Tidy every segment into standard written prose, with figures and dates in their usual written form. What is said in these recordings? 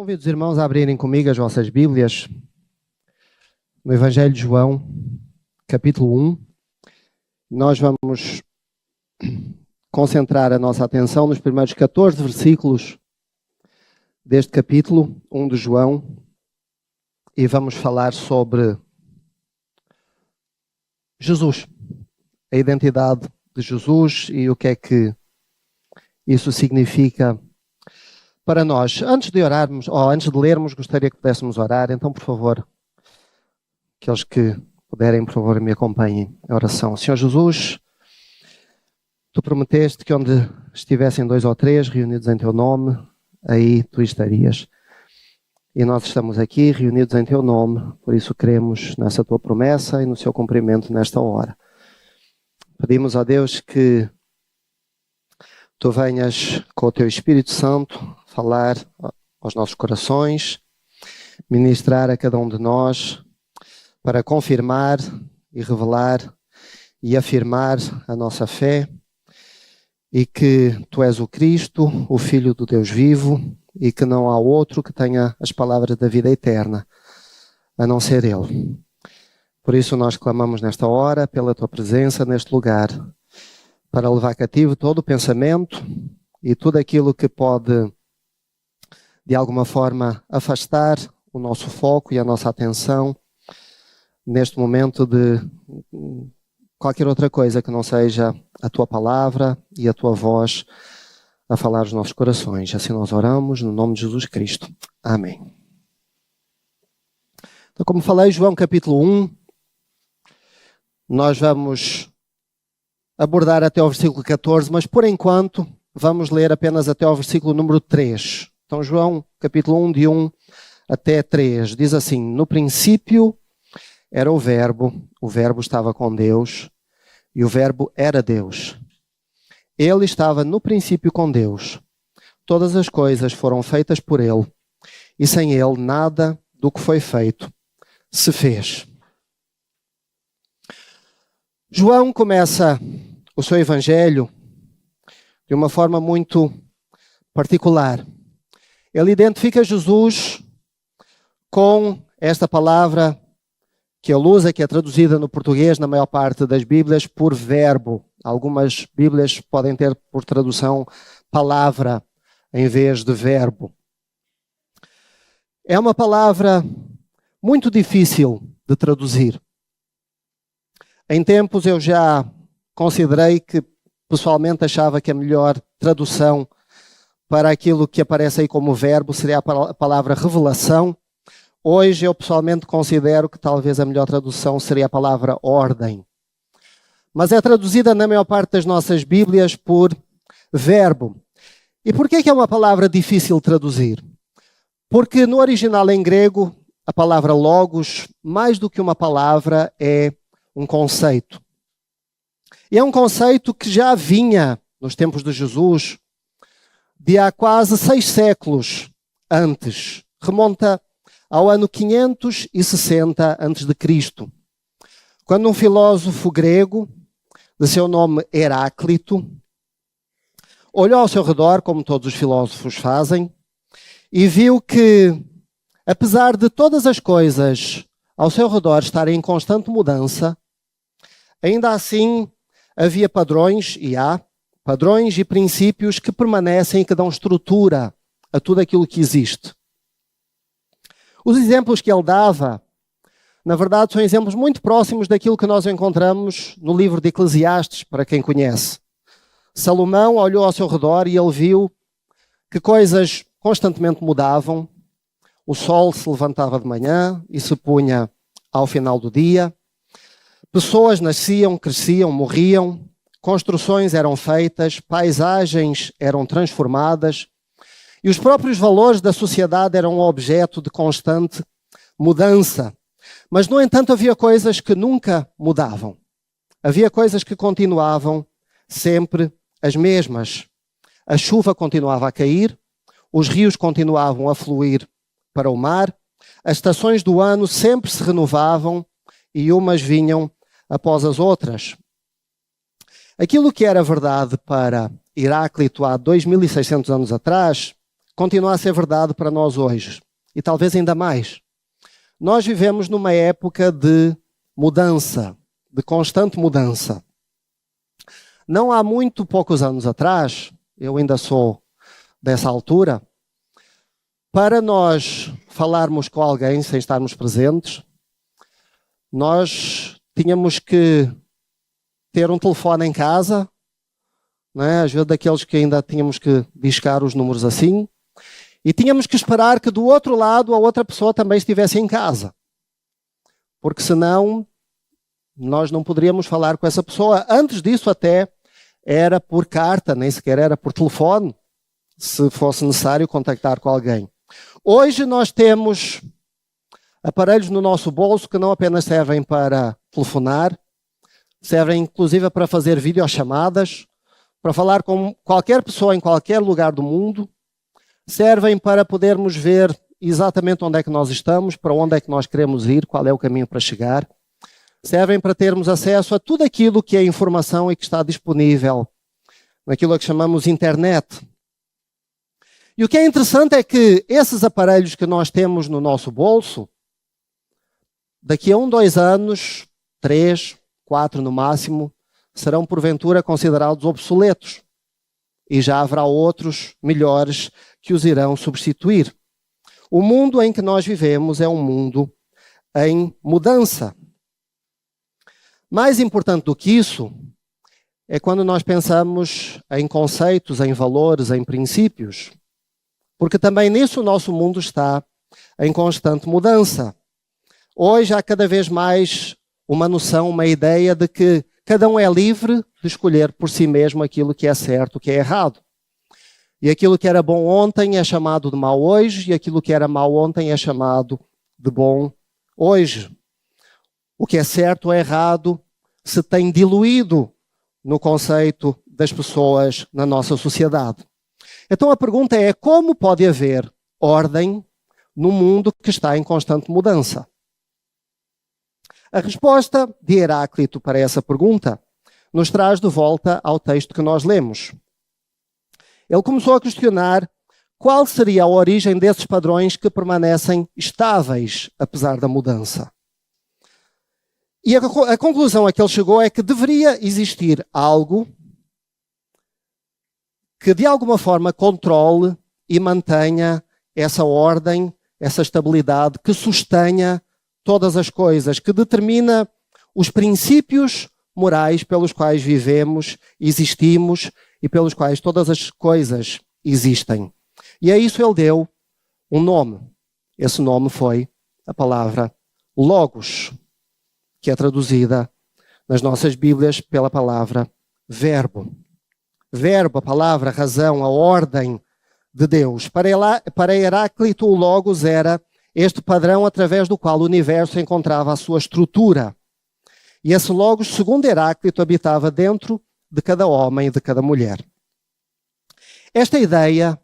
Convido os irmãos a abrirem comigo as vossas Bíblias no Evangelho de João, capítulo 1. Nós vamos concentrar a nossa atenção nos primeiros 14 versículos deste capítulo 1 de João e vamos falar sobre Jesus, a identidade de Jesus e o que é que isso significa para nós. Antes de orarmos, ou antes de lermos, gostaria que pudéssemos orar. Então, por favor, aqueles que puderem, por favor, me acompanhem em oração. Senhor Jesus, Tu prometeste que onde estivessem 2 ou 3 reunidos em Teu nome, aí Tu estarias. E nós estamos aqui reunidos em Teu nome, por isso cremos nessa Tua promessa e no Seu cumprimento nesta hora. Pedimos a Deus que Tu venhas com o Teu Espírito Santo falar aos nossos corações, ministrar a cada um de nós para confirmar e revelar e afirmar a nossa fé e que Tu és o Cristo, o Filho do Deus vivo e que não há outro que tenha as palavras da vida eterna a não ser Ele. Por isso nós clamamos nesta hora pela Tua presença neste lugar para levar cativo todo o pensamento e tudo aquilo que pode de alguma forma afastar o nosso foco e a nossa atenção neste momento de qualquer outra coisa que não seja a Tua palavra e a Tua voz a falar aos nossos corações. Assim nós oramos no nome de Jesus Cristo. Amém. Então, como falei, João capítulo 1, nós vamos abordar até ao versículo 14, mas por enquanto vamos ler apenas até ao versículo número 3. Então João capítulo 1, de 1 até 3, diz assim: No princípio era o Verbo estava com Deus, e o Verbo era Deus. Ele estava no princípio com Deus. Todas as coisas foram feitas por Ele, e sem Ele nada do que foi feito se fez. João começa o seu Evangelho de uma forma muito particular. Ele identifica Jesus com esta palavra que ele usa, que é traduzida no português, na maior parte das Bíblias, por verbo. Algumas Bíblias podem ter por tradução palavra em vez de verbo. É uma palavra muito difícil de traduzir. Em tempos eu já considerei que pessoalmente achava que a melhor tradução para aquilo que aparece aí como verbo seria a palavra revelação. Hoje eu pessoalmente considero que talvez a melhor tradução seria a palavra ordem. Mas é traduzida na maior parte das nossas Bíblias por verbo. E por que é uma palavra difícil de traduzir? Porque no original em grego, a palavra logos, mais do que uma palavra, é um conceito. E é um conceito que já vinha nos tempos de Jesus, de há quase 6 séculos antes. Remonta ao ano 560 a.C., quando um filósofo grego, de seu nome Heráclito, olhou ao seu redor, como todos os filósofos fazem, e viu que, apesar de todas as coisas ao seu redor estarem em constante mudança, ainda assim havia padrões, e há padrões e princípios que permanecem e que dão estrutura a tudo aquilo que existe. Os exemplos que ele dava, na verdade, são exemplos muito próximos daquilo que nós encontramos no livro de Eclesiastes, para quem conhece. Salomão olhou ao seu redor e ele viu que coisas constantemente mudavam. O sol se levantava de manhã e se punha ao final do dia. Pessoas nasciam, cresciam, morriam. Construções eram feitas, paisagens eram transformadas e os próprios valores da sociedade eram objeto de constante mudança. Mas, no entanto, havia coisas que nunca mudavam. Havia coisas que continuavam sempre as mesmas. A chuva continuava a cair, os rios continuavam a fluir para o mar, as estações do ano sempre se renovavam e umas vinham após as outras. Aquilo que era verdade para Heráclito há 2600 anos atrás continua a ser verdade para nós hoje. E talvez ainda mais. Nós vivemos numa época de mudança, de constante mudança. Não há muito poucos anos atrás, eu ainda sou dessa altura, para nós falarmos com alguém sem estarmos presentes, nós tínhamos que ter um telefone em casa, não é? Às vezes daqueles que ainda tínhamos que discar os números assim, e tínhamos que esperar que do outro lado a outra pessoa também estivesse em casa. Porque senão nós não poderíamos falar com essa pessoa. Antes disso até era por carta, nem sequer era por telefone, se fosse necessário contactar com alguém. Hoje nós temos aparelhos no nosso bolso que não apenas servem para telefonar, servem inclusive para fazer videochamadas, para falar com qualquer pessoa em qualquer lugar do mundo, servem para podermos ver exatamente onde é que nós estamos, para onde é que nós queremos ir, qual é o caminho para chegar. Servem para termos acesso a tudo aquilo que é informação e que está disponível naquilo que chamamos internet. E o que é interessante é que esses aparelhos que nós temos no nosso bolso, daqui a 2 anos, 3, 4 no máximo, serão porventura considerados obsoletos. E já haverá outros melhores que os irão substituir. O mundo em que nós vivemos é um mundo em mudança. Mais importante do que isso é quando nós pensamos em conceitos, em valores, em princípios. Porque também nisso o nosso mundo está em constante mudança. Hoje há cada vez mais uma noção, uma ideia de que cada um é livre de escolher por si mesmo aquilo que é certo, o que é errado. E aquilo que era bom ontem é chamado de mau hoje, e aquilo que era mau ontem é chamado de bom hoje. O que é certo ou errado se tem diluído no conceito das pessoas na nossa sociedade. Então a pergunta é: como pode haver ordem num mundo que está em constante mudança? A resposta de Heráclito para essa pergunta nos traz de volta ao texto que nós lemos. Ele começou a questionar qual seria a origem desses padrões que permanecem estáveis apesar da mudança. E a conclusão a que ele chegou é que deveria existir algo que de alguma forma controle e mantenha essa ordem, essa estabilidade, que sustenha todas as coisas, que determina os princípios morais pelos quais vivemos, existimos e pelos quais todas as coisas existem. E a isso ele deu um nome. Esse nome foi a palavra Logos, que é traduzida nas nossas Bíblias pela palavra verbo. Verbo, a palavra, a razão, a ordem de Deus. Para Heráclito, o Logos era este padrão através do qual o universo encontrava a sua estrutura. E esse Logos, segundo Heráclito, habitava dentro de cada homem e de cada mulher. Esta ideia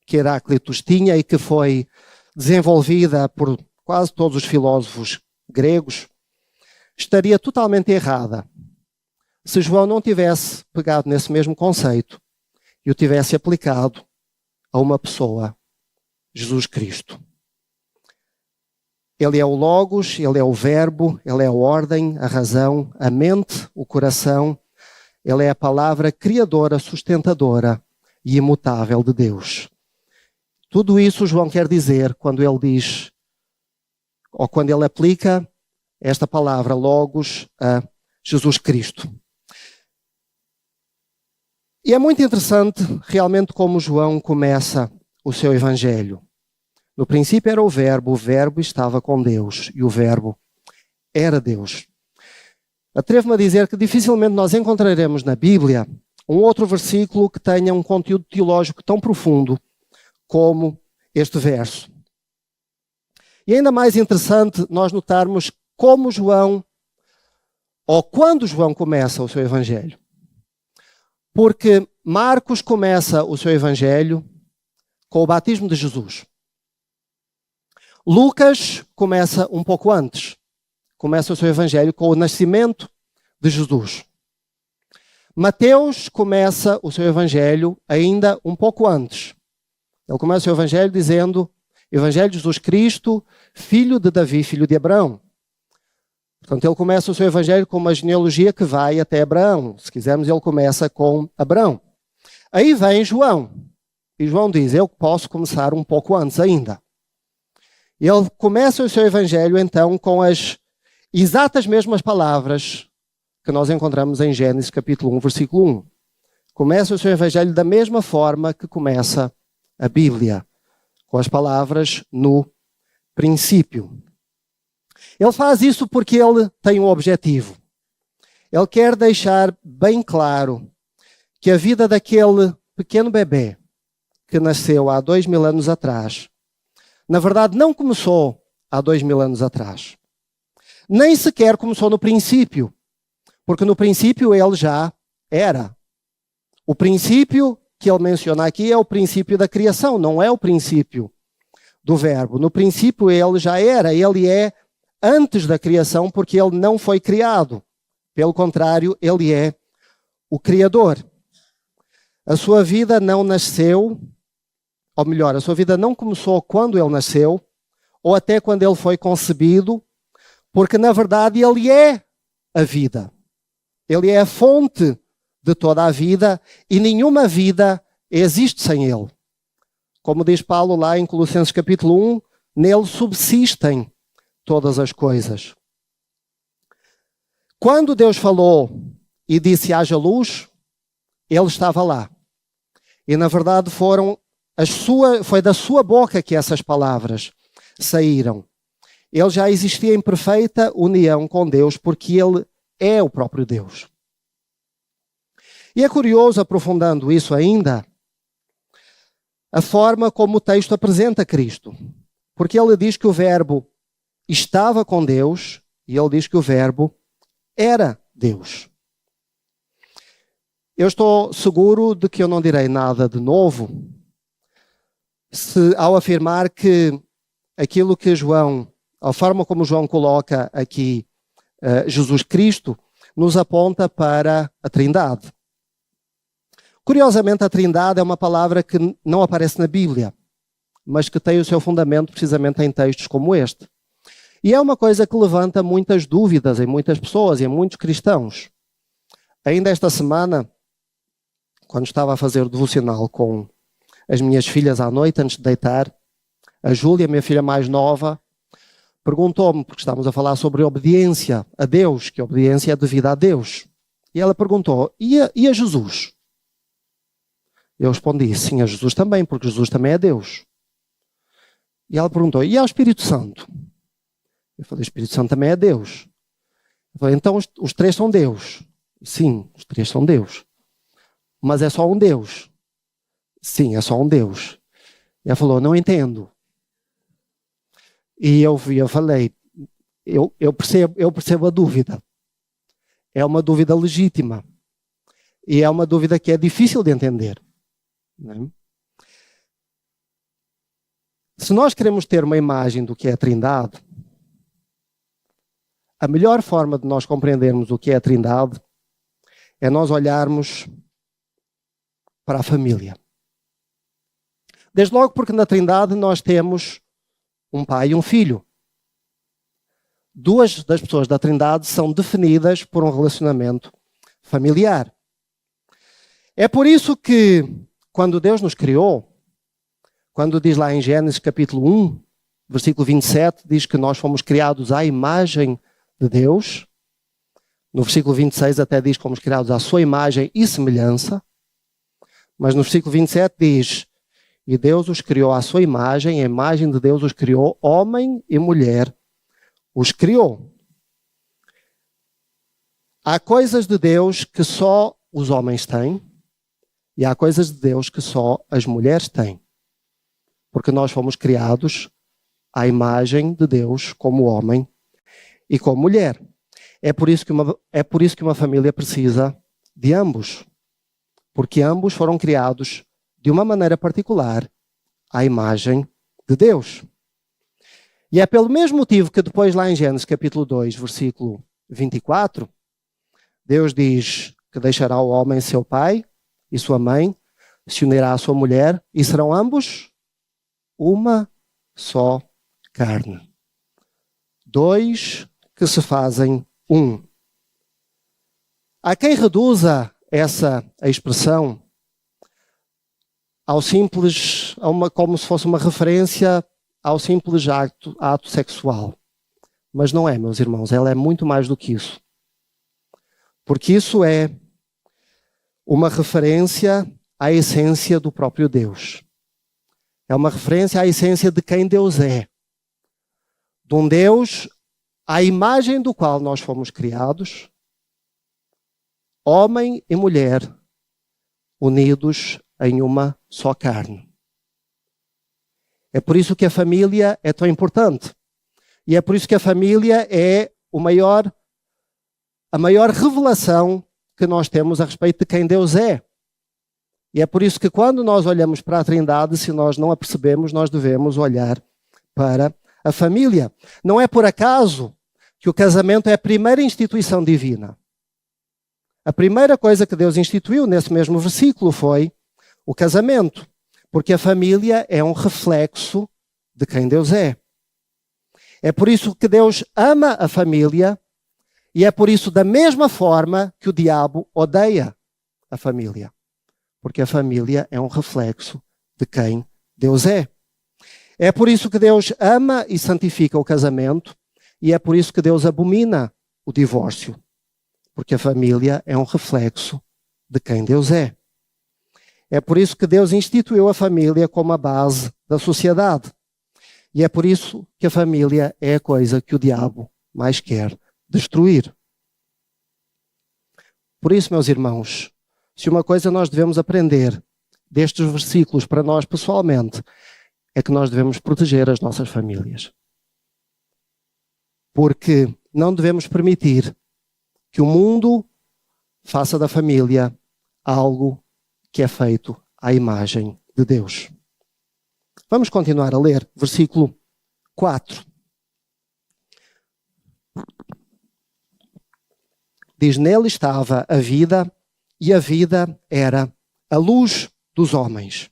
que Heráclito tinha e que foi desenvolvida por quase todos os filósofos gregos, estaria totalmente errada se João não tivesse pegado nesse mesmo conceito e o tivesse aplicado a uma pessoa, Jesus Cristo. Ele é o Logos, ele é o Verbo, ele é a ordem, a razão, a mente, o coração. Ele é a palavra criadora, sustentadora e imutável de Deus. Tudo isso João quer dizer quando ele diz, ou quando ele aplica esta palavra Logos a Jesus Cristo. E é muito interessante realmente como João começa o seu evangelho. No princípio era o Verbo estava com Deus e o Verbo era Deus. Atrevo-me a dizer que dificilmente nós encontraremos na Bíblia um outro versículo que tenha um conteúdo teológico tão profundo como este verso. E ainda mais interessante nós notarmos como João, ou quando João começa o seu evangelho. Porque Marcos começa o seu evangelho com o batismo de Jesus. Lucas começa um pouco antes. Começa o seu evangelho com o nascimento de Jesus. Mateus começa o seu evangelho ainda um pouco antes. Ele começa o seu evangelho dizendo: Evangelho de Jesus Cristo, filho de Davi, filho de Abraão. Portanto, ele começa o seu evangelho com uma genealogia que vai até Abraão. Se quisermos, ele começa com Abraão. Aí vem João. E João diz: eu posso começar um pouco antes ainda. E ele começa o seu evangelho, então, com as exatas mesmas palavras que nós encontramos em Gênesis capítulo 1, versículo 1. Começa o seu evangelho da mesma forma que começa a Bíblia, com as palavras no princípio. Ele faz isso porque ele tem um objetivo. Ele quer deixar bem claro que a vida daquele pequeno bebê que nasceu há 2000 anos atrás, na verdade não começou há 2000 anos atrás. Nem sequer começou no princípio, porque no princípio ele já era. O princípio que ele menciona aqui é o princípio da criação, não é o princípio do verbo. No princípio ele já era, ele é antes da criação, porque ele não foi criado. Pelo contrário, ele é o Criador. A sua vida não nasceu, ou melhor, a sua vida não começou quando ele nasceu, ou até quando ele foi concebido, porque na verdade ele é a vida. Ele é a fonte de toda a vida e nenhuma vida existe sem ele. Como diz Paulo lá em Colossenses capítulo 1, nele subsistem todas as coisas. Quando Deus falou e disse haja luz, ele estava lá. E na verdade foi da sua boca que essas palavras saíram. Ele já existia em perfeita união com Deus, porque ele é o próprio Deus. E é curioso, aprofundando isso ainda, a forma como o texto apresenta Cristo. Porque ele diz que o verbo estava com Deus e ele diz que o verbo era Deus. Eu estou seguro de que eu não direi nada de novo ao afirmar que aquilo que João, a forma como João coloca aqui Jesus Cristo, nos aponta para a Trindade. Curiosamente, a Trindade é uma palavra que não aparece na Bíblia, mas que tem o seu fundamento precisamente em textos como este. E é uma coisa que levanta muitas dúvidas em muitas pessoas e em muitos cristãos. Ainda esta semana, quando estava a fazer o devocional com as minhas filhas à noite, antes de deitar, a Júlia, minha filha mais nova, perguntou-me, porque estávamos a falar sobre obediência a Deus, que a obediência é devida a Deus. E ela perguntou: e a Jesus? Eu respondi: sim, a Jesus também, porque Jesus também é Deus. E ela perguntou: e ao Espírito Santo? Eu falei: o Espírito Santo também é Deus. Eu falei: então os três são Deus? Sim, os três são Deus. Mas é só um Deus? Sim, é só um Deus. E ela falou: não entendo. E eu falei: eu percebo a dúvida. É uma dúvida legítima. E é uma dúvida que é difícil de entender. Não é? Se nós queremos ter uma imagem do que é a Trindade, a melhor forma de nós compreendermos o que é a Trindade é nós olharmos para a família. Desde logo porque na Trindade nós temos um pai e um filho. Duas das pessoas da Trindade são definidas por um relacionamento familiar. É por isso que, quando Deus nos criou, quando diz lá em Gênesis capítulo 1, versículo 27, diz que nós fomos criados à imagem de Deus. No versículo 26 até diz que fomos criados à sua imagem e semelhança. Mas no versículo 27 diz: e Deus os criou à sua imagem, a imagem de Deus os criou, homem e mulher os criou. Há coisas de Deus que só os homens têm e há coisas de Deus que só as mulheres têm. Porque nós fomos criados à imagem de Deus como homem e como mulher. É por isso que uma família precisa de ambos. Porque ambos foram criados de uma maneira particular à imagem de Deus. E é pelo mesmo motivo que depois lá em Gênesis capítulo 2, versículo 24, Deus diz que deixará o homem seu pai e sua mãe, se unirá à sua mulher e serão ambos uma só carne. Dois que se fazem um. Há quem reduza essa expressão ao simples, como se fosse uma referência ao simples ato sexual. Mas não é, meus irmãos, ela é muito mais do que isso. Porque isso é uma referência à essência do próprio Deus. É uma referência à essência de quem Deus é. De um Deus à imagem do qual nós fomos criados, homem e mulher, unidos em uma só carne. É por isso que a família é tão importante. E é por isso que a família é a maior revelação que nós temos a respeito de quem Deus é. E é por isso que quando nós olhamos para a Trindade, se nós não a percebemos, nós devemos olhar para a família. Não é por acaso que o casamento é a primeira instituição divina. A primeira coisa que Deus instituiu nesse mesmo versículo foi o casamento, porque a família é um reflexo de quem Deus é. É por isso que Deus ama a família e é por isso da mesma forma que o diabo odeia a família. Porque a família é um reflexo de quem Deus é. É por isso que Deus ama e santifica o casamento e é por isso que Deus abomina o divórcio. Porque a família é um reflexo de quem Deus é. É por isso que Deus instituiu a família como a base da sociedade. E é por isso que a família é a coisa que o diabo mais quer destruir. Por isso, meus irmãos, se uma coisa nós devemos aprender destes versículos para nós pessoalmente, é que nós devemos proteger as nossas famílias. Porque não devemos permitir que o mundo faça da família algo que é feito à imagem de Deus. Vamos continuar a ler, versículo 4. Diz, nele estava a vida, e a vida era a luz dos homens.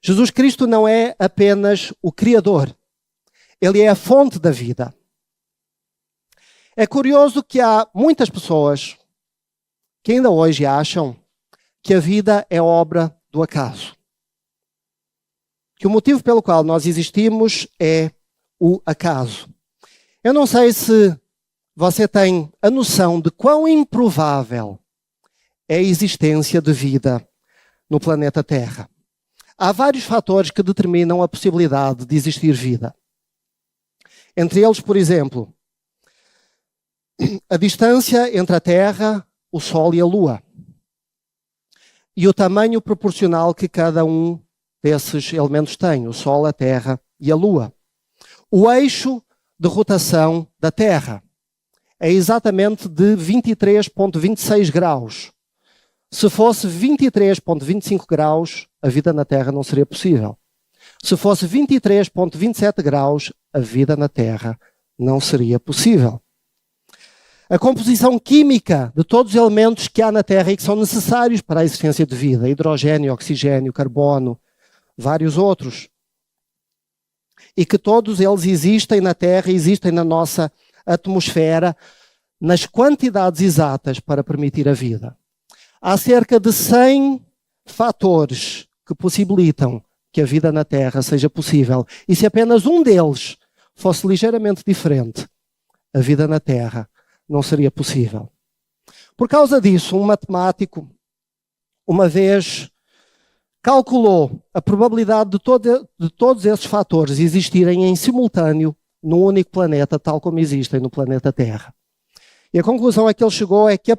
Jesus Cristo não é apenas o Criador, ele é a fonte da vida. É curioso que há muitas pessoas que ainda hoje acham que a vida é obra do acaso. Que o motivo pelo qual nós existimos é o acaso. Eu não sei se você tem a noção de quão improvável é a existência de vida no planeta Terra. Há vários fatores que determinam a possibilidade de existir vida. Entre eles, por exemplo, a distância entre a Terra, o Sol e a Lua. E o tamanho proporcional que cada um desses elementos tem, o Sol, a Terra e a Lua. O eixo de rotação da Terra é exatamente de 23,26 graus. Se fosse 23,25 graus, a vida na Terra não seria possível. Se fosse 23,27 graus, a vida na Terra não seria possível. A composição química de todos os elementos que há na Terra e que são necessários para a existência de vida, hidrogênio, oxigênio, carbono, vários outros, e que todos eles existem na Terra, existem na nossa atmosfera, nas quantidades exatas para permitir a vida. Há cerca de 100 fatores que possibilitam que a vida na Terra seja possível. E se apenas um deles fosse ligeiramente diferente, a vida na Terra não seria possível. Por causa disso, um matemático, uma vez, calculou a probabilidade de todos esses fatores existirem em simultâneo num único planeta, tal como existem no planeta Terra. E a conclusão a que ele chegou é que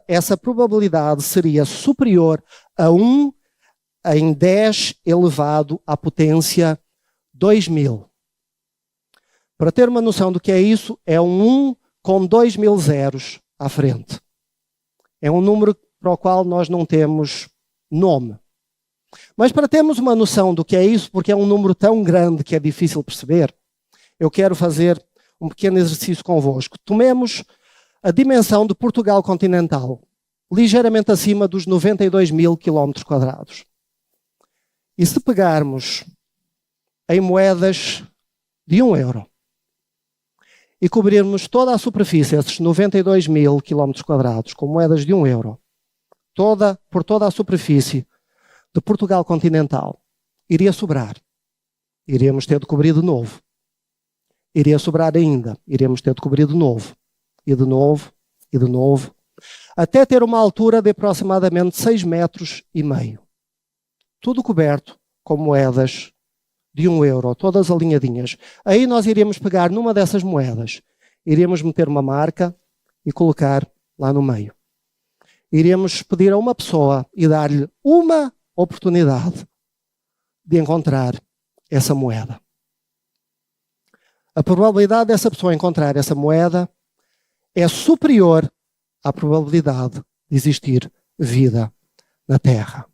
essa probabilidade seria superior a 1 em 10 elevado à potência 2000. Para ter uma noção do que é isso, é um 1 com 2000 zeros à frente. É um número para o qual nós não temos nome. Mas para termos uma noção do que é isso, porque é um número tão grande que é difícil perceber, eu quero fazer um pequeno exercício convosco. Tomemos a dimensão de Portugal continental, ligeiramente acima dos 92 mil quilómetros quadrados. E se pegarmos em moedas de 1 euro e cobrirmos toda a superfície, esses 92 mil quilómetros quadrados, com moedas de 1 euro, por toda a superfície de Portugal continental, iria sobrar. Iríamos ter de cobrir de novo. Iria sobrar ainda. Iríamos ter de cobrir de novo. E de novo, e de novo. Até ter uma altura de aproximadamente 6,5 metros. Tudo coberto com moedas de 1 euro, todas alinhadinhas. Aí nós iríamos pegar numa dessas moedas, iríamos meter uma marca e colocar lá no meio. Iríamos pedir a uma pessoa e dar-lhe uma oportunidade de encontrar essa moeda. A probabilidade dessa pessoa encontrar essa moeda é superior à probabilidade de existir vida na Terra.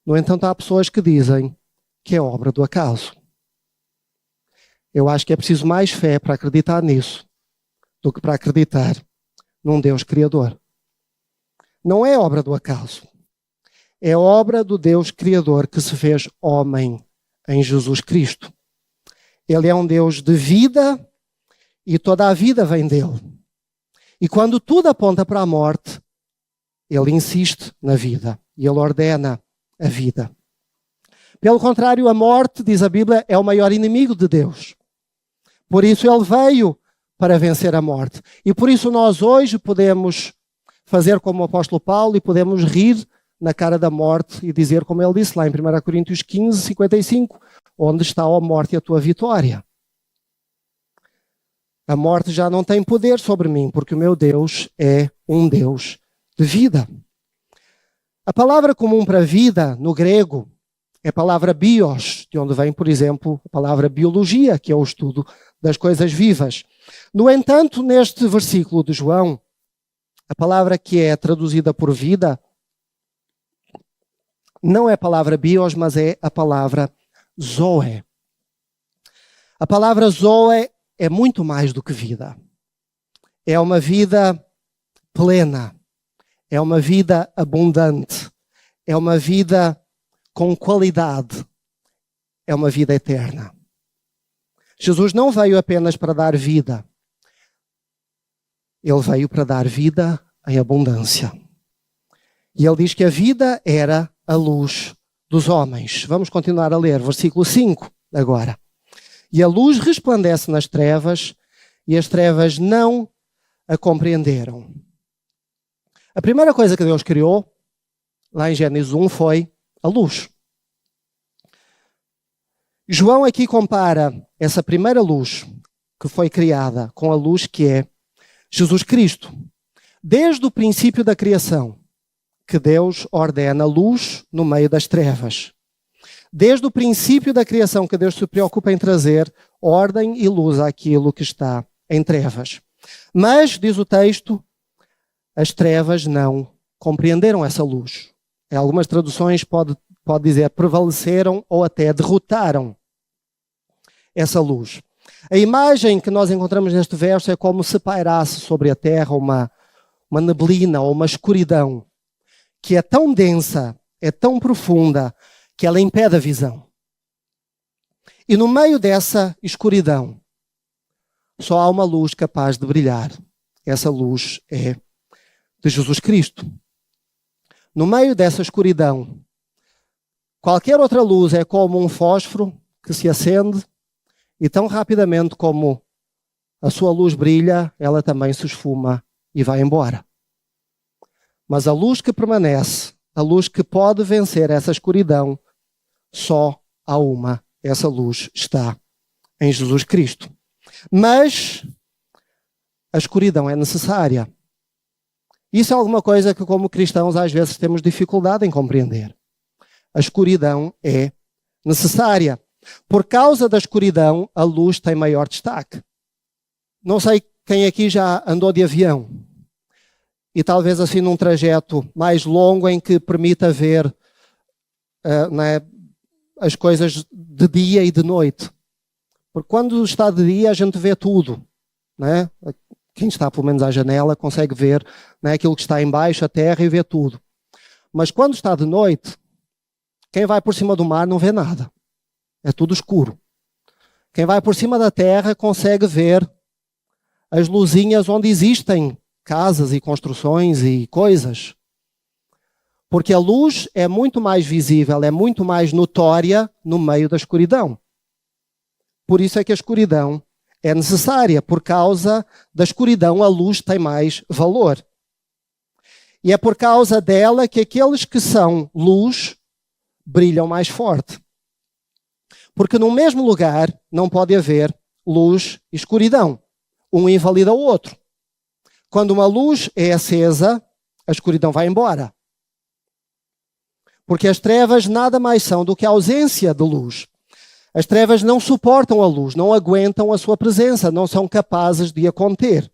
No entanto, há pessoas que dizem que é obra do acaso. Eu acho que é preciso mais fé para acreditar nisso do que para acreditar num Deus Criador. Não é obra do acaso. É obra do Deus Criador que se fez homem em Jesus Cristo. Ele é um Deus de vida e toda a vida vem dele. E quando tudo aponta para a morte, ele insiste na vida e ele ordena a vida. Pelo contrário, a morte, diz a Bíblia, é o maior inimigo de Deus. Por isso ele veio para vencer a morte. E por isso nós hoje podemos fazer como o apóstolo Paulo e podemos rir na cara da morte e dizer, como ele disse lá em 1 Coríntios 15, 55, onde está, ó morte, a tua vitória? A morte já não tem poder sobre mim, porque o meu Deus é um Deus de vida. A palavra comum para vida, no grego, é a palavra bios, de onde vem, por exemplo, a palavra biologia, que é o estudo das coisas vivas. No entanto, neste versículo de João, a palavra que é traduzida por vida não é a palavra bios, mas é a palavra zoe. A palavra zoe é muito mais do que vida. É uma vida plena. É uma vida abundante. É uma vida com qualidade. É uma vida eterna. Jesus não veio apenas para dar vida. Ele veio para dar vida em abundância. E ele diz que a vida era a luz dos homens. Vamos continuar a ler, versículo 5 agora. E a luz resplandece nas trevas, e as trevas não a compreenderam. A primeira coisa que Deus criou, lá em Gênesis 1, foi a luz. João aqui compara essa primeira luz que foi criada com a luz que é Jesus Cristo. Desde o princípio da criação, que Deus ordena luz no meio das trevas. Desde o princípio da criação que Deus se preocupa em trazer ordem e luz àquilo que está em trevas. Mas, diz o texto, as trevas não compreenderam essa luz. Em algumas traduções pode dizer prevaleceram ou até derrotaram essa luz. A imagem que nós encontramos neste verso é como se pairasse sobre a terra uma neblina ou uma escuridão que é tão densa, é tão profunda, que ela impede a visão. E no meio dessa escuridão, só há uma luz capaz de brilhar. Essa luz é de Jesus Cristo. No meio dessa escuridão, qualquer outra luz é como um fósforo que se acende e tão rapidamente como a sua luz brilha, ela também se esfuma e vai embora. Mas a luz que permanece, a luz que pode vencer essa escuridão, só há uma. Essa luz está em Jesus Cristo. Mas a escuridão é necessária. Isso é alguma coisa que, como cristãos, às vezes temos dificuldade em compreender. A escuridão é necessária. Por causa da escuridão, a luz tem maior destaque. Não sei quem aqui já andou de avião. E talvez assim num trajeto mais longo em que permita ver as coisas de dia e de noite. Porque quando está de dia a gente vê tudo. Né? Quem está pelo menos à janela consegue ver, né, aquilo que está em baixo, a terra, e vê tudo. Mas quando está de noite, quem vai por cima do mar não vê nada. É tudo escuro. Quem vai por cima da terra consegue ver as luzinhas onde existem casas e construções e coisas. Porque a luz é muito mais visível, é muito mais notória no meio da escuridão. Por isso é que a escuridão é necessária. Por causa da escuridão, a luz tem mais valor. E é por causa dela que aqueles que são luz brilham mais forte. Porque no mesmo lugar não pode haver luz e escuridão. Um invalida o outro. Quando uma luz é acesa, a escuridão vai embora. Porque as trevas nada mais são do que a ausência de luz. As trevas não suportam a luz, não aguentam a sua presença, não são capazes de a conter.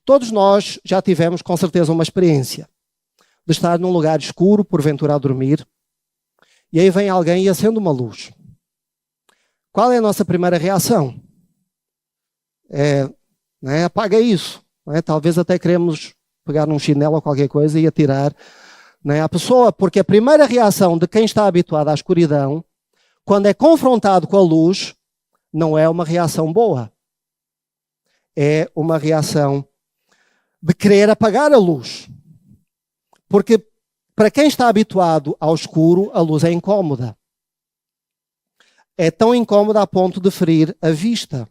Todos nós já tivemos com certeza uma experiência de estar num lugar escuro, porventura a dormir, e aí vem alguém e acende uma luz. Qual é a nossa primeira reação? Apaga isso. Talvez até queremos pegar num chinelo ou qualquer coisa e atirar à pessoa, porque a primeira reação de quem está habituado à escuridão, quando é confrontado com a luz, não é uma reação boa. É uma reação de querer apagar a luz. Porque para quem está habituado ao escuro, a luz é incómoda. É tão incómoda a ponto de ferir a vista.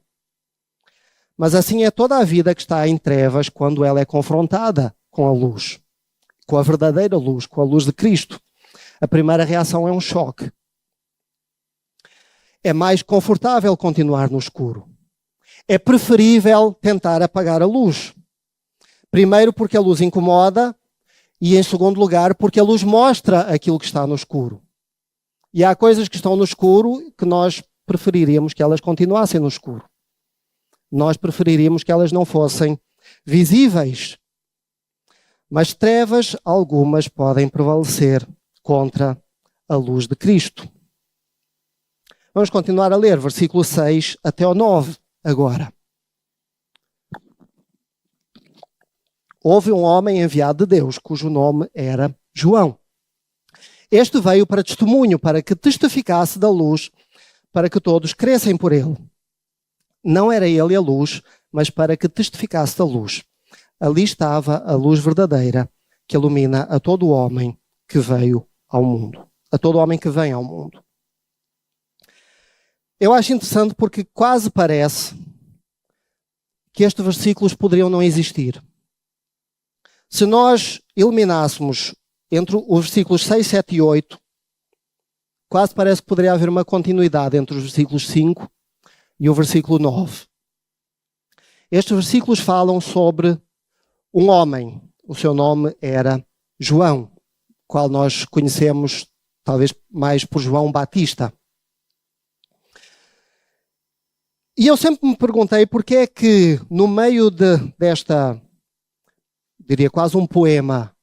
Mas assim é toda a vida que está em trevas quando ela é confrontada com a luz. Com a verdadeira luz, com a luz de Cristo. A primeira reação é um choque. É mais confortável continuar no escuro. É preferível tentar apagar a luz. Primeiro porque a luz incomoda e em segundo lugar porque a luz mostra aquilo que está no escuro. E há coisas que estão no escuro que nós preferiríamos que elas continuassem no escuro. Nós preferiríamos que elas não fossem visíveis. Mas trevas algumas podem prevalecer contra a luz de Cristo. Vamos continuar a ler, versículo 6 até ao 9 agora. Houve um homem enviado de Deus, cujo nome era João. Este veio para testemunho, para que testificasse da luz, para que todos crescem por ele. Não era ele a luz, mas para que testificasse da luz. Ali estava a luz verdadeira, que ilumina a todo homem que veio ao mundo. A todo homem que vem ao mundo. Eu acho interessante porque quase parece que estes versículos poderiam não existir. Se nós eliminássemos entre os versículos 6, 7 e 8, quase parece que poderia haver uma continuidade entre os versículos 5 e o versículo 9. Estes versículos falam sobre um homem. O seu nome era João, qual nós conhecemos talvez mais por João Batista. E eu sempre me perguntei porque é que no meio desta, diria quase um poema,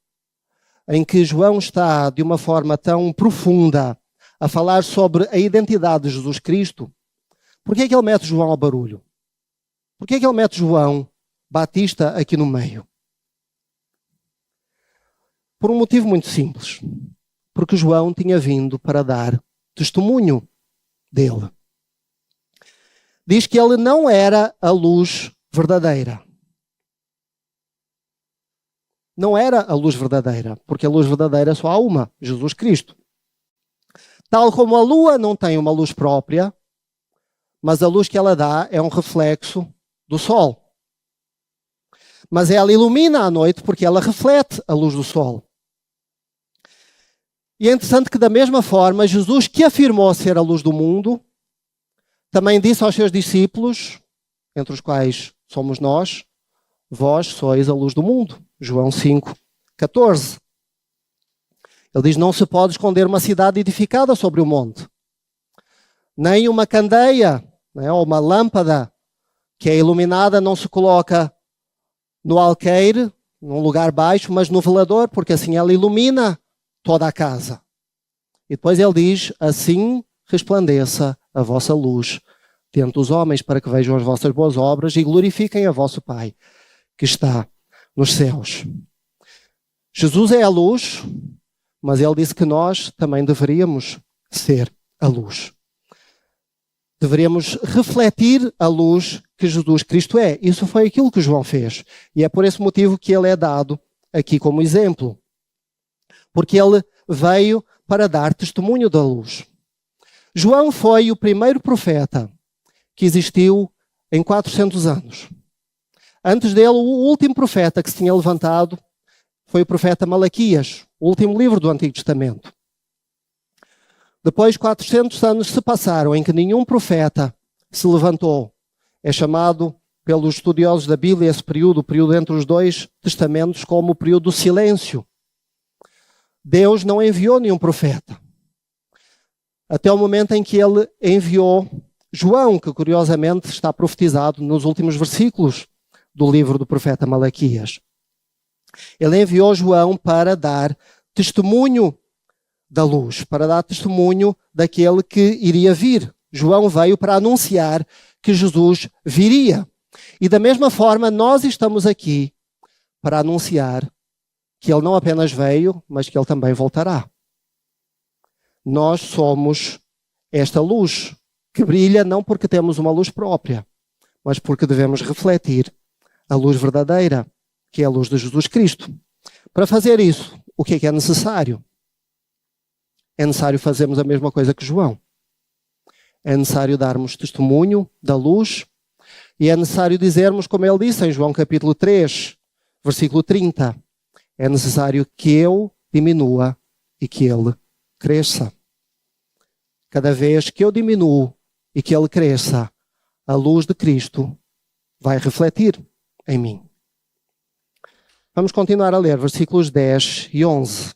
em que João está de uma forma tão profunda a falar sobre a identidade de Jesus Cristo, por que é que ele mete João ao barulho? Por que é que ele mete João Batista aqui no meio? Por um motivo muito simples. Porque João tinha vindo para dar testemunho dele. Diz que ele não era a luz verdadeira. Não era a luz verdadeira, porque a luz verdadeira só há uma, Jesus Cristo. Tal como a lua não tem uma luz própria, mas a luz que ela dá é um reflexo do sol. Mas ela ilumina à noite porque ela reflete a luz do sol. E é interessante que da mesma forma, Jesus, que afirmou ser a luz do mundo, também disse aos seus discípulos, entre os quais somos nós, vós sois a luz do mundo. João 5, 14. Ele diz, não se pode esconder uma cidade edificada sobre o monte. Nem uma candeia, ou uma lâmpada que é iluminada não se coloca no alqueire, num lugar baixo, mas no velador, porque assim ela ilumina toda a casa. E depois ele diz, assim resplandeça a vossa luz diante dos homens, para que vejam as vossas boas obras e glorifiquem a vosso Pai, que está nos céus. Jesus é a luz, mas ele disse que nós também deveríamos ser a luz. Deveríamos refletir a luz que Jesus Cristo é. Isso foi aquilo que João fez. E é por esse motivo que ele é dado aqui como exemplo. Porque ele veio para dar testemunho da luz. João foi o primeiro profeta que existiu em 400 anos. Antes dele, o último profeta que se tinha levantado foi o profeta Malaquias, o último livro do Antigo Testamento. Depois, 400 anos se passaram em que nenhum profeta se levantou. É chamado pelos estudiosos da Bíblia esse período, o período entre os dois testamentos, como o período do silêncio. Deus não enviou nenhum profeta. Até o momento em que ele enviou João, que curiosamente está profetizado nos últimos versículos do livro do profeta Malaquias. Ele enviou João para dar testemunho da luz, para dar testemunho daquele que iria vir. João veio para anunciar que Jesus viria. E da mesma forma, nós estamos aqui para anunciar que ele não apenas veio, mas que ele também voltará. Nós somos esta luz que brilha não porque temos uma luz própria, mas porque devemos refletir a luz verdadeira, que é a luz de Jesus Cristo. Para fazer isso, o que é necessário? É necessário fazermos a mesma coisa que João. É necessário darmos testemunho da luz e é necessário dizermos, como ele disse em João capítulo 3, versículo 30, é necessário que eu diminua e que ele cresça. Cada vez que eu diminuo e que ele cresça, a luz de Cristo vai refletir em mim. Vamos continuar a ler versículos 10 e 11.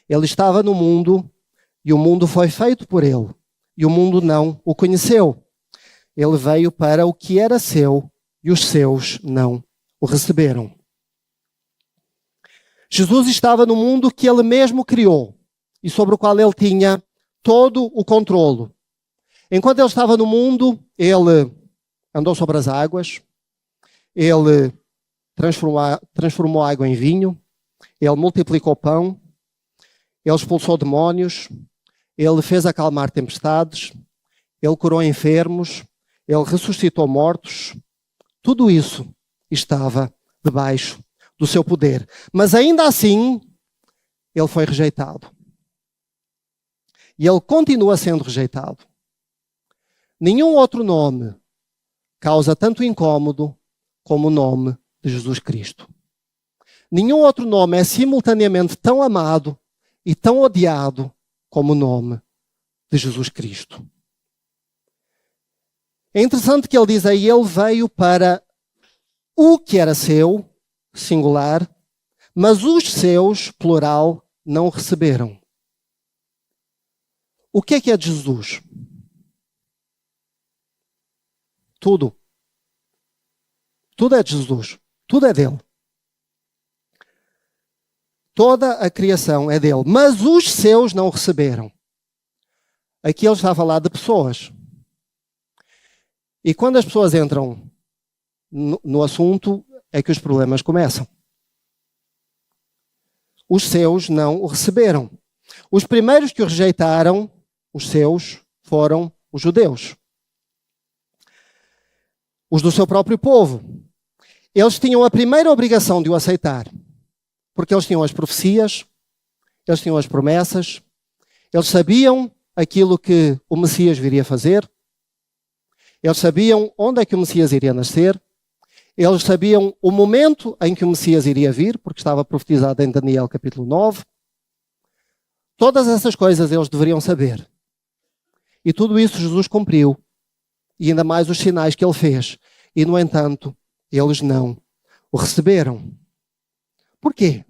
Ele estava no mundo e o mundo foi feito por ele, e o mundo não o conheceu. Ele veio para o que era seu e os seus não o receberam. Jesus estava no mundo que ele mesmo criou e sobre o qual ele tinha todo o controlo. Enquanto ele estava no mundo, ele andou sobre as águas, ele transformou água em vinho, ele multiplicou pão, ele expulsou demónios, ele fez acalmar tempestades, ele curou enfermos, ele ressuscitou mortos. Tudo isso estava debaixo do seu poder. Mas ainda assim, ele foi rejeitado. E ele continua sendo rejeitado. Nenhum outro nome causa tanto incômodo como o nome de Jesus Cristo. Nenhum outro nome é simultaneamente tão amado e tão odiado como o nome de Jesus Cristo. É interessante que ele diz aí, ele veio para o que era seu, singular, mas os seus, plural, não o receberam. O que é de Jesus? Tudo. Tudo é de Jesus. Tudo é dele. Toda a criação é dele. Mas os seus não o receberam. Aqui ele está a falar de pessoas. E quando as pessoas entram no assunto, é que os problemas começam. Os seus não o receberam. Os primeiros que o rejeitaram, os seus, foram os judeus. Os do seu próprio povo. Eles tinham a primeira obrigação de o aceitar. Porque eles tinham as profecias, eles tinham as promessas, eles sabiam aquilo que o Messias viria fazer, eles sabiam onde é que o Messias iria nascer, eles sabiam o momento em que o Messias iria vir, porque estava profetizado em Daniel capítulo 9. Todas essas coisas eles deveriam saber. E tudo isso Jesus cumpriu, e ainda mais os sinais que ele fez. E, no entanto, eles não o receberam. Porquê?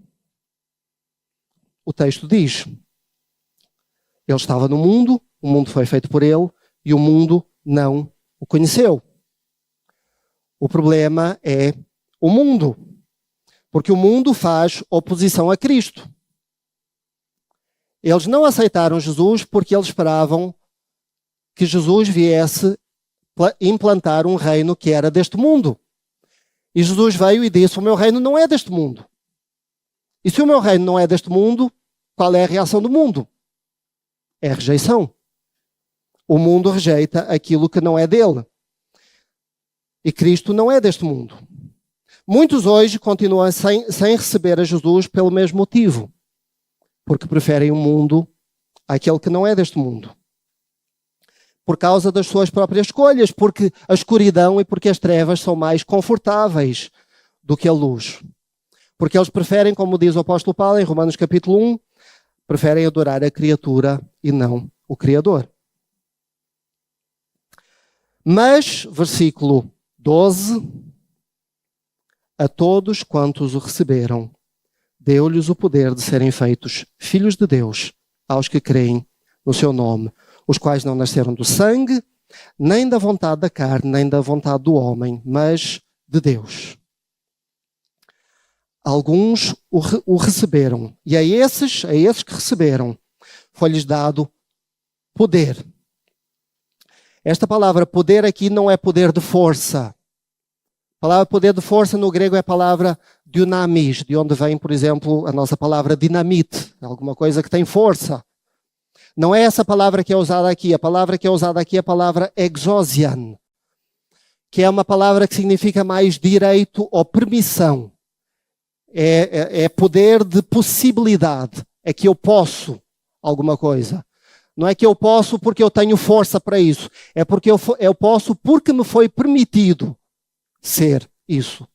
O texto diz, ele estava no mundo, o mundo foi feito por ele, e o mundo não o conheceu. O problema é o mundo, porque o mundo faz oposição a Cristo. Eles não aceitaram Jesus porque eles esperavam que Jesus viesse implantar um reino que era deste mundo. E Jesus veio e disse, o meu reino não é deste mundo. E se o meu reino não é deste mundo, qual é a reação do mundo? É a rejeição. O mundo rejeita aquilo que não é dele. E Cristo não é deste mundo. Muitos hoje continuam sem receber a Jesus pelo mesmo motivo. Porque preferem o mundo àquele que não é deste mundo. Por causa das suas próprias escolhas. Porque a escuridão e porque as trevas são mais confortáveis do que a luz. Porque eles preferem, como diz o apóstolo Paulo em Romanos capítulo 1, preferem adorar a criatura e não o Criador. Mas, versículo 12, a todos quantos o receberam, deu-lhes o poder de serem feitos filhos de Deus, aos que creem no seu nome, os quais não nasceram do sangue, nem da vontade da carne, nem da vontade do homem, mas de Deus. Alguns o receberam, e a esses que receberam, foi-lhes dado poder. Esta palavra poder aqui não é poder de força. A palavra poder de força no grego é a palavra dynamis, de onde vem, por exemplo, a nossa palavra dinamite, alguma coisa que tem força. Não é essa palavra que é usada aqui. A palavra que é usada aqui é a palavra exousian, que é uma palavra que significa mais direito ou permissão. É poder de possibilidade. É que eu posso alguma coisa. Não é que eu posso porque eu tenho força para isso. É porque eu posso porque me foi permitido ser isso.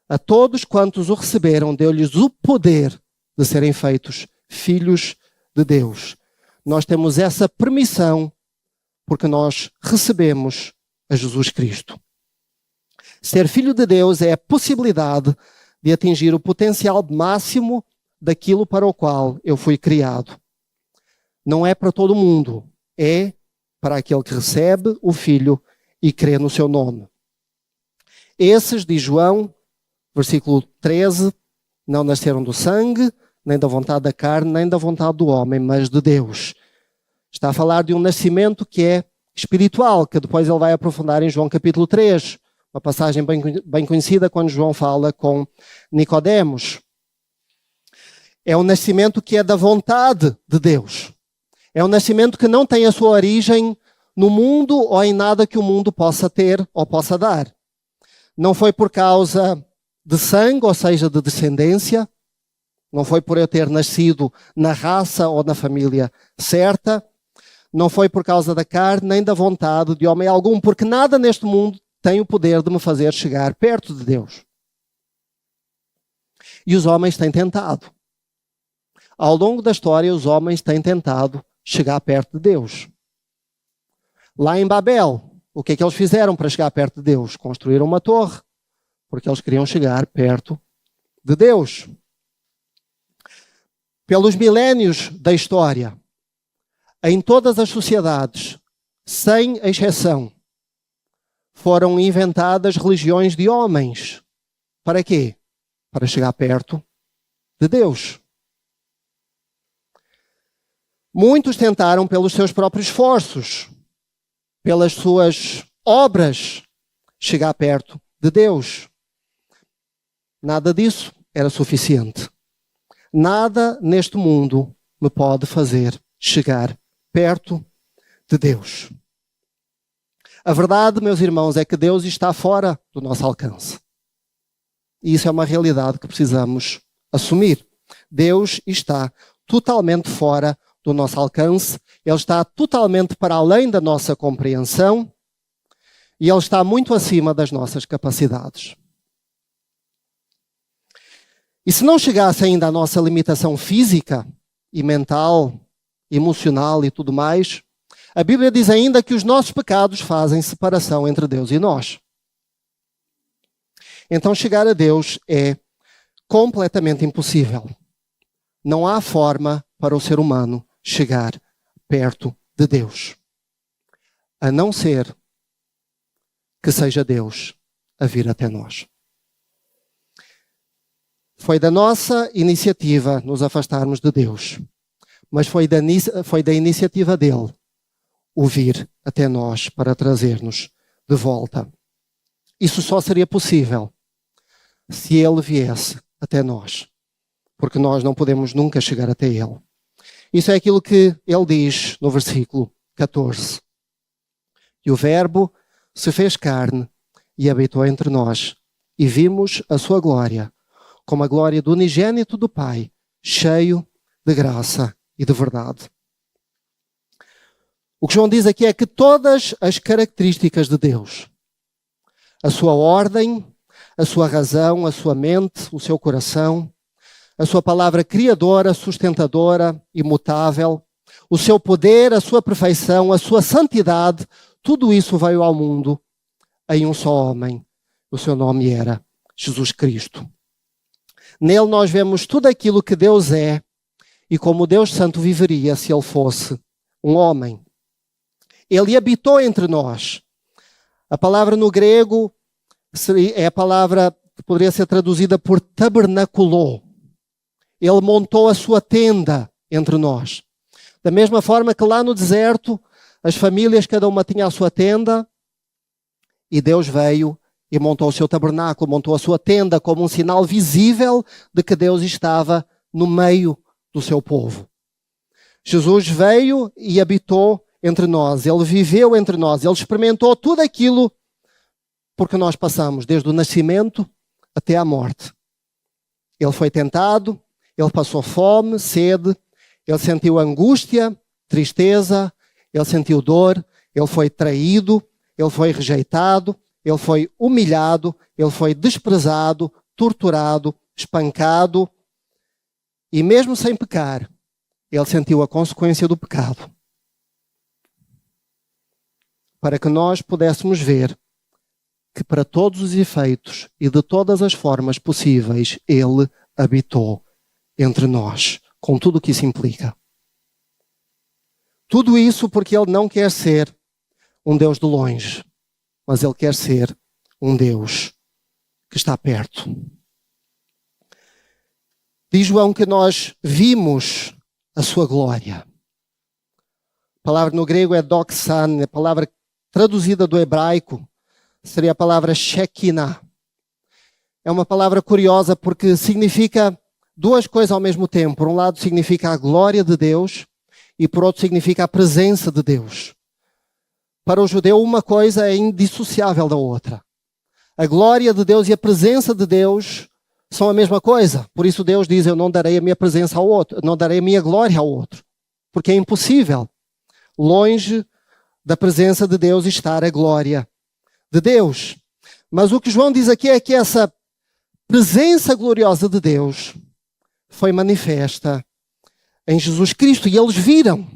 A todos quantos o receberam, deu-lhes o poder de serem feitos filhos de Deus. Nós temos essa permissão porque nós recebemos a Jesus Cristo. Ser filho de Deus é a possibilidade de atingir o potencial máximo daquilo para o qual eu fui criado. Não é para todo mundo, é para aquele que recebe o Filho e crê no seu nome. Esses, diz João, versículo 13, não nasceram do sangue, nem da vontade da carne, nem da vontade do homem, mas de Deus. Está a falar de um nascimento que é espiritual, que depois ele vai aprofundar em João capítulo 3, uma passagem bem conhecida quando João fala com Nicodemos. É um nascimento que é da vontade de Deus. É um nascimento que não tem a sua origem no mundo ou em nada que o mundo possa ter ou possa dar. Não foi por causa de sangue, ou seja, de descendência. Não foi por eu ter nascido na raça ou na família certa. Não foi por causa da carne, nem da vontade de homem algum, porque nada neste mundo tem o poder de me fazer chegar perto de Deus. E os homens têm tentado. Ao longo da história, os homens têm tentado chegar perto de Deus. Lá em Babel, o que é que eles fizeram para chegar perto de Deus? Construíram uma torre, porque eles queriam chegar perto de Deus. Pelos milénios da história, em todas as sociedades, sem exceção, foram inventadas religiões de homens. Para quê? Para chegar perto de Deus. Muitos tentaram pelos seus próprios esforços, pelas suas obras, chegar perto de Deus. Nada disso era suficiente. Nada neste mundo me pode fazer chegar perto de Deus. A verdade, meus irmãos, é que Deus está fora do nosso alcance. E isso é uma realidade que precisamos assumir. Deus está totalmente fora do nosso alcance, Ele está totalmente para além da nossa compreensão e Ele está muito acima das nossas capacidades. E se não chegasse ainda à nossa limitação física e mental, emocional e tudo mais, a Bíblia diz ainda que os nossos pecados fazem separação entre Deus e nós. Então chegar a Deus é completamente impossível. Não há forma para o ser humano chegar perto de Deus, a não ser que seja Deus a vir até nós. Foi da nossa iniciativa nos afastarmos de Deus, mas foi da iniciativa dele o vir até nós para trazer-nos de volta. Isso só seria possível se ele viesse até nós, porque nós não podemos nunca chegar até ele. Isso é aquilo que ele diz no versículo 14. E o Verbo se fez carne e habitou entre nós, e vimos a sua glória, como a glória do unigênito do Pai, cheio de graça e de verdade. O que João diz aqui é que todas as características de Deus, a sua ordem, a sua razão, a sua mente, o seu coração, a sua palavra criadora, sustentadora, imutável, o seu poder, a sua perfeição, a sua santidade, tudo isso veio ao mundo em um só homem. O seu nome era Jesus Cristo. Nele nós vemos tudo aquilo que Deus é e como Deus Santo viveria se ele fosse um homem. Ele habitou entre nós. A palavra no grego é a palavra que poderia ser traduzida por tabernaculou. Ele montou a sua tenda entre nós. Da mesma forma que lá no deserto, as famílias, cada uma tinha a sua tenda, e Deus veio e montou o seu tabernáculo, montou a sua tenda como um sinal visível de que Deus estava no meio do seu povo. Jesus veio e habitou entre nós, ele viveu entre nós, ele experimentou tudo aquilo por que nós passamos, desde o nascimento até a morte. Ele foi tentado, ele passou fome, sede, ele sentiu angústia, tristeza, ele sentiu dor, ele foi traído, ele foi rejeitado, ele foi humilhado, ele foi desprezado, torturado, espancado, e mesmo sem pecar, ele sentiu a consequência do pecado. Para que nós pudéssemos ver que para todos os efeitos e de todas as formas possíveis, ele habitou entre nós, com tudo o que isso implica. Tudo isso porque ele não quer ser um Deus de longe, mas ele quer ser um Deus que está perto. Diz João que nós vimos a sua glória. A palavra no grego é doxan, a palavra traduzida do hebraico seria a palavra Shekinah. É uma palavra curiosa porque significa duas coisas ao mesmo tempo. Por um lado significa a glória de Deus e por outro significa a presença de Deus. Para o judeu uma coisa é indissociável da outra. A glória de Deus e a presença de Deus são a mesma coisa. Por isso Deus diz, eu não darei a minha presença ao outro, não darei a minha glória ao outro. Porque é impossível, longe da presença de Deus, estar a glória de Deus. Mas o que João diz aqui é que essa presença gloriosa de Deus foi manifesta em Jesus Cristo e eles viram.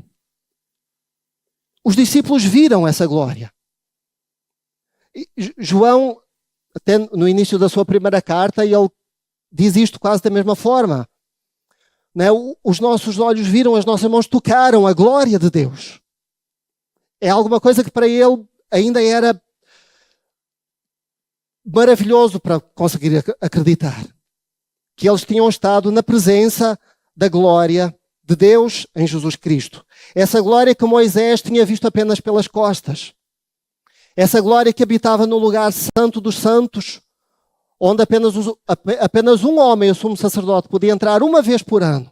Os discípulos viram essa glória. E João, até no início da sua primeira carta, ele diz isto quase da mesma forma. Né? Os nossos olhos viram, as nossas mãos tocaram a glória de Deus. É alguma coisa que para ele ainda era maravilhoso para conseguir acreditar. Que eles tinham estado na presença da glória de Deus em Jesus Cristo. Essa glória que Moisés tinha visto apenas pelas costas. Essa glória que habitava no lugar santo dos santos, onde apenas um homem, o sumo sacerdote, podia entrar uma vez por ano.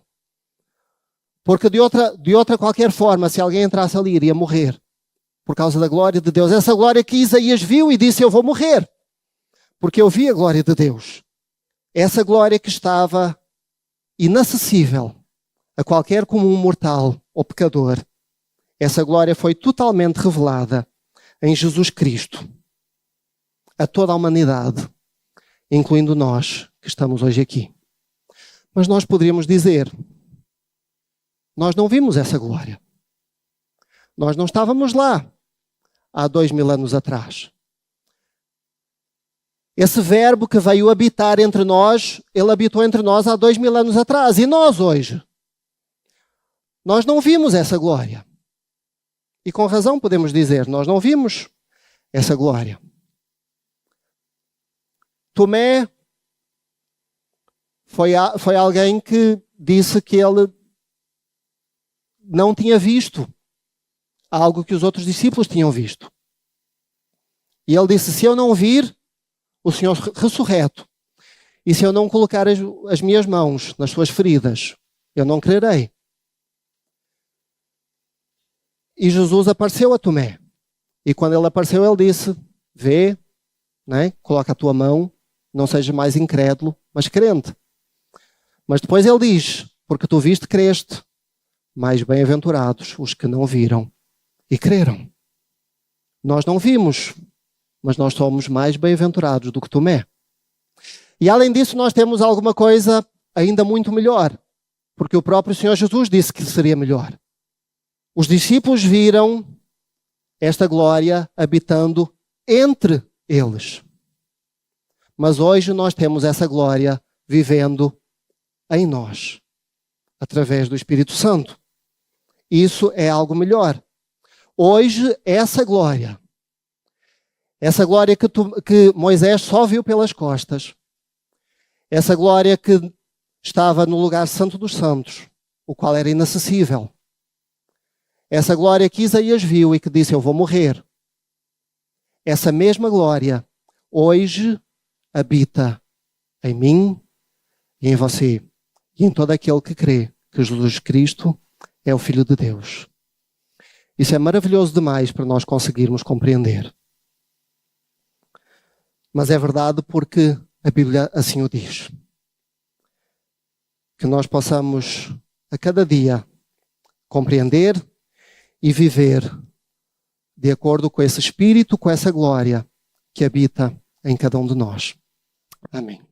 Porque de outra qualquer forma, se alguém entrasse ali, iria morrer. Por causa da glória de Deus. Essa glória que Isaías viu e disse, eu vou morrer. Porque eu vi a glória de Deus. Essa glória que estava inacessível a qualquer comum mortal ou pecador. Essa glória foi totalmente revelada em Jesus Cristo. A toda a humanidade, incluindo nós que estamos hoje aqui. Mas nós poderíamos dizer, nós não vimos essa glória. Nós não estávamos lá há 2000 anos atrás. Esse verbo que veio habitar entre nós, ele habitou entre nós há 2000 anos atrás. E nós hoje? Nós não vimos essa glória. E com razão podemos dizer, nós não vimos essa glória. Tomé foi alguém que disse que ele não tinha visto algo que os outros discípulos tinham visto. E ele disse, se eu não vir o Senhor ressurreto, e se eu não colocar as minhas mãos nas suas feridas, eu não crerei. E Jesus apareceu a Tomé. E quando ele apareceu, ele disse, vê, né? Coloca a tua mão, não seja mais incrédulo, mas crente. Mas depois ele diz, porque tu viste, creste, mais bem-aventurados os que não viram e creram. Nós não vimos, mas nós somos mais bem-aventurados do que Tomé. E além disso, nós temos alguma coisa ainda muito melhor, porque o próprio Senhor Jesus disse que seria melhor. Os discípulos viram esta glória habitando entre eles. Mas hoje nós temos essa glória vivendo em nós, através do Espírito Santo. Isso é algo melhor. Hoje, essa glória que Moisés só viu pelas costas, essa glória que estava no lugar santo dos santos, o qual era inacessível, essa glória que Isaías viu e que disse, eu vou morrer, essa mesma glória, hoje, habita em mim e em você, e em todo aquele que crê que Jesus Cristo é o Filho de Deus. Isso é maravilhoso demais para nós conseguirmos compreender. Mas é verdade porque a Bíblia assim o diz. Que nós possamos a cada dia compreender e viver de acordo com esse Espírito, com essa glória que habita em cada um de nós. Amém.